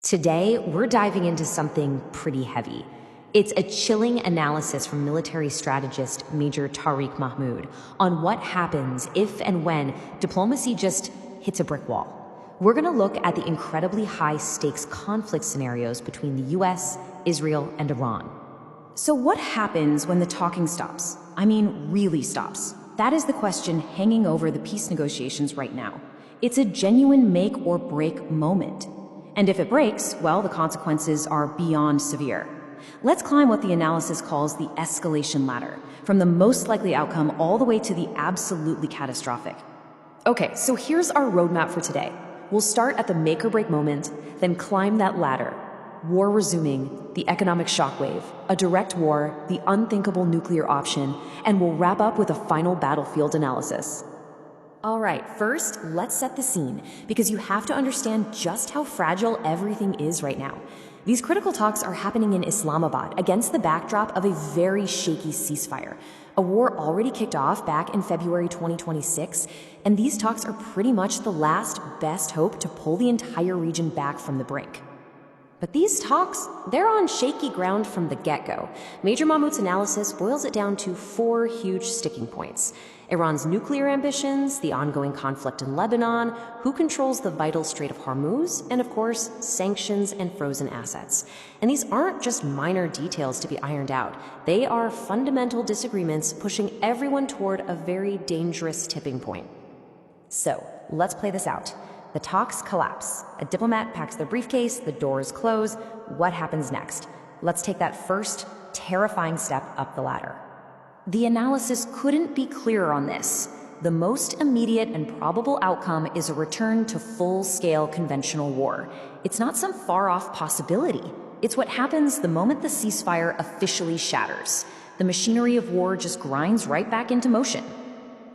Today, we're diving into something pretty heavy. It's a chilling analysis from military strategist Major Tariq Mahmoud on what happens if and when diplomacy just hits a brick wall. We're going to look at the incredibly high stakes conflict scenarios between the US, Israel, and Iran. So what happens when the talking stops? I mean, really stops. That is the question hanging over the peace negotiations right now. It's a genuine make or break moment. And if it breaks, well, the consequences are beyond severe. Let's climb what the analysis calls the escalation ladder, from the most likely outcome all the way to the absolutely catastrophic. Okay, so here's our roadmap for today. We'll start at the make or break moment, then climb that ladder. War resuming, the economic shockwave, a direct war, the unthinkable nuclear option, and we'll wrap up with a final battlefield analysis. All right, first, let's set the scene, because you have to understand just how fragile everything is right now. These critical talks are happening in Islamabad against the backdrop of a very shaky ceasefire. A war already kicked off back in February 2026, and these talks are pretty much the last best hope to pull the entire region back from the brink. But these talks, they're on shaky ground from the get-go. Major Mahmoud's analysis boils it down to four huge sticking points: Iran's nuclear ambitions, the ongoing conflict in Lebanon, who controls the vital Strait of Hormuz, and of course, sanctions and frozen assets. And these aren't just minor details to be ironed out. They are fundamental disagreements pushing everyone toward a very dangerous tipping point. So, let's play this out. The talks collapse. A diplomat packs their briefcase, the doors close. What happens next? Let's take that first, terrifying step up the ladder. The analysis couldn't be clearer on this. The most immediate and probable outcome is a return to full-scale conventional war. It's not some far-off possibility. It's what happens the moment the ceasefire officially shatters. The machinery of war just grinds right back into motion.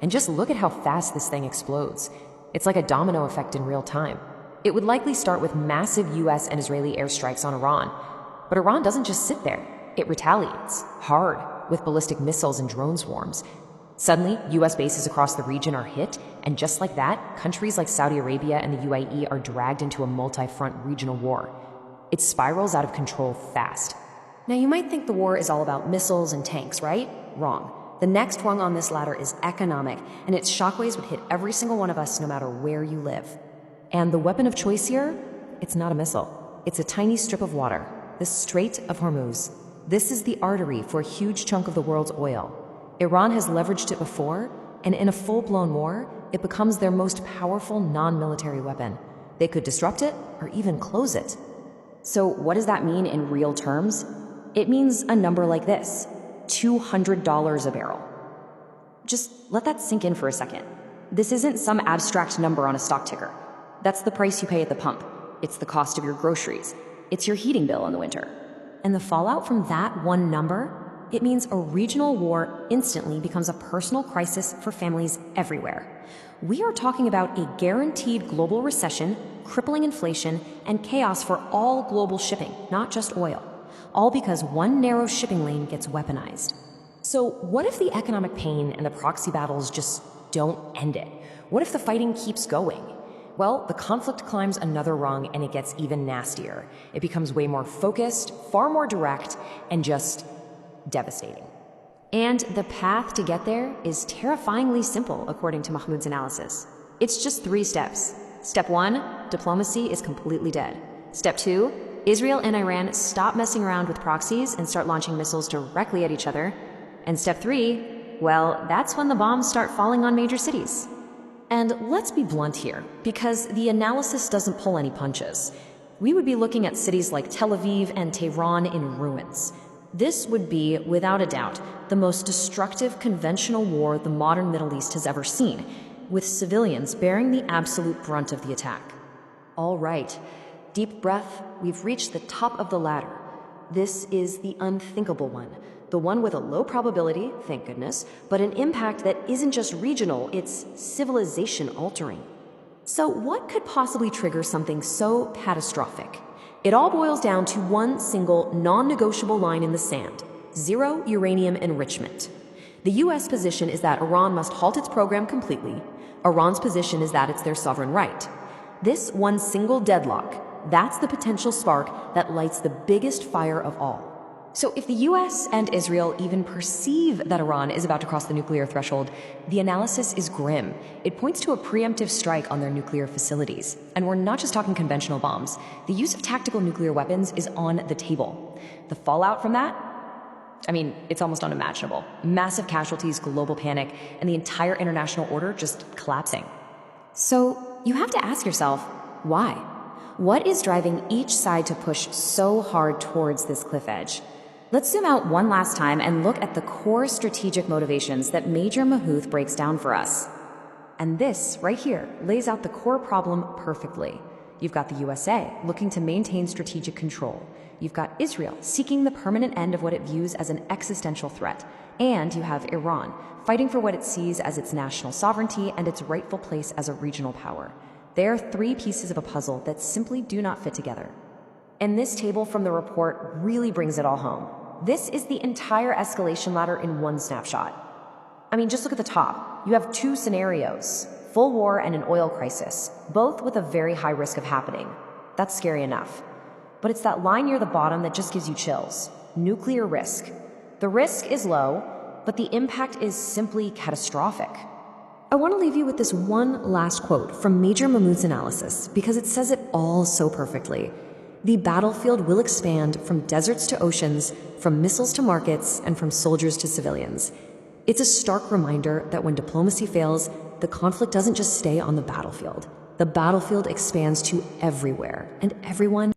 And just look at how fast this thing explodes. It's like a domino effect in real time. It would likely start with massive US and Israeli airstrikes on Iran. But Iran doesn't just sit there. It retaliates, hard, with ballistic missiles and drone swarms. Suddenly, US bases across the region are hit, and just like that, countries like Saudi Arabia and the UAE are dragged into a multi-front regional war. It spirals out of control fast. Now you might think the war is all about missiles and tanks, right? Wrong. The next rung on this ladder is economic, and its shockwaves would hit every single one of us no matter where you live. And the weapon of choice here? It's not a missile. It's a tiny strip of water, the Strait of Hormuz. This is the artery for a huge chunk of the world's oil. Iran has leveraged it before, and in a full-blown war, it becomes their most powerful non-military weapon. They could disrupt it or even close it. So what does that mean in real terms? It means a number like this: $200 a barrel. Just let that sink in for a second. This isn't some abstract number on a stock ticker. That's the price you pay at the pump. It's the cost of your groceries. It's your heating bill in the winter. And the fallout from that one number, it means a regional war instantly becomes a personal crisis for families everywhere. We are talking about a guaranteed global recession, crippling inflation, and chaos for all global shipping, not just oil. All because one narrow shipping lane gets weaponized. So what if the economic pain and the proxy battles just don't end it? What if the fighting keeps going? Well, the conflict climbs another rung and it gets even nastier. It becomes way more focused, far more direct, and just devastating. And the path to get there is terrifyingly simple, according to Mahmoud's analysis. It's just 3 steps. Step 1, diplomacy is completely dead. Step 2, Israel and Iran stop messing around with proxies and start launching missiles directly at each other. And step 3, well, that's when the bombs start falling on major cities. And let's be blunt here, because the analysis doesn't pull any punches. We would be looking at cities like Tel Aviv and Tehran in ruins. This would be, without a doubt, the most destructive conventional war the modern Middle East has ever seen, with civilians bearing the absolute brunt of the attack. All right. Deep breath, we've reached the top of the ladder. This is the unthinkable one. The one with a low probability, thank goodness, but an impact that isn't just regional, it's civilization altering. So what could possibly trigger something so catastrophic? It all boils down to one single non-negotiable line in the sand: zero uranium enrichment. The US position is that Iran must halt its program completely. Iran's position is that it's their sovereign right. This one single deadlock, That's the potential spark that lights the biggest fire of all. So if the US and Israel even perceive that Iran is about to cross the nuclear threshold, the analysis is grim. It points to a preemptive strike on their nuclear facilities. And we're not just talking conventional bombs. The use of tactical nuclear weapons is on the table. The fallout from that? I mean, it's almost unimaginable. Massive casualties, global panic, and the entire international order just collapsing. So you have to ask yourself, why? What is driving each side to push so hard towards this cliff edge? Let's zoom out one last time and look at the core strategic motivations that Major Mahuth breaks down for us. And this, right here, lays out the core problem perfectly. You've got the USA looking to maintain strategic control. You've got Israel seeking the permanent end of what it views as an existential threat. And you have Iran fighting for what it sees as its national sovereignty and its rightful place as a regional power. They are three pieces of a puzzle that simply do not fit together. And this table from the report really brings it all home. This is the entire escalation ladder in one snapshot. I mean, just look at the top. You have two scenarios, full war and an oil crisis, both with a very high risk of happening. That's scary enough. But it's that line near the bottom that just gives you chills. Nuclear risk. The risk is low, but the impact is simply catastrophic. I want to leave you with this one last quote from Major Mahmoud's analysis because it says it all so perfectly. The battlefield will expand from deserts to oceans, from missiles to markets, and from soldiers to civilians. It's a stark reminder that when diplomacy fails, the conflict doesn't just stay on the battlefield. The battlefield expands to everywhere, and everyone